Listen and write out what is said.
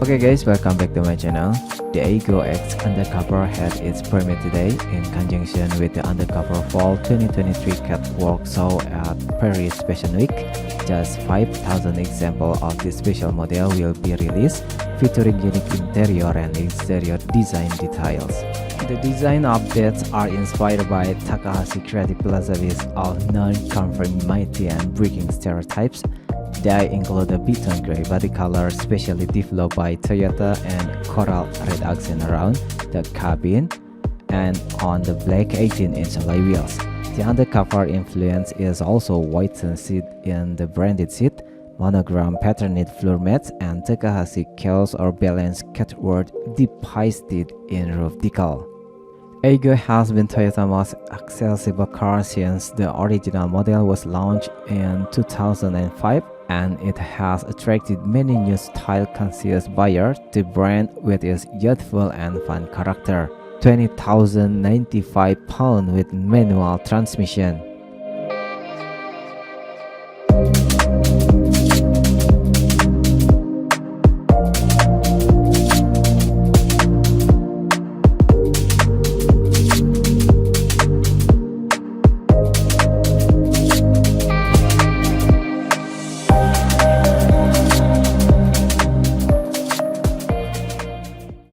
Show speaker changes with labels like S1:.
S1: Okay guys, welcome back to my channel. The Aygo X Undercover had its premiere today in conjunction with the Undercover Fall 2023 catwalk show at Paris Fashion Week. Just 5,000 examples of this special model will be released, featuring unique interior and exterior design details. The design updates are inspired by Takahashi Creative Philosophies of non-conformity and breaking stereotypes. They include a beaten gray body color specially developed by Toyota and coral red accent around the cabin and on the black 18-inch alloy wheels. The undercover influence is also whitened seat in the branded seat, monogram patterned floor mats, and Takahashi chaos or balance catwalk depicted in roof decal. Aygo has been Toyota's most accessible car since the original model was launched in 2005, and it has attracted many new style-conscious buyers to the brand with its youthful and fun character. £20,095 with manual transmission.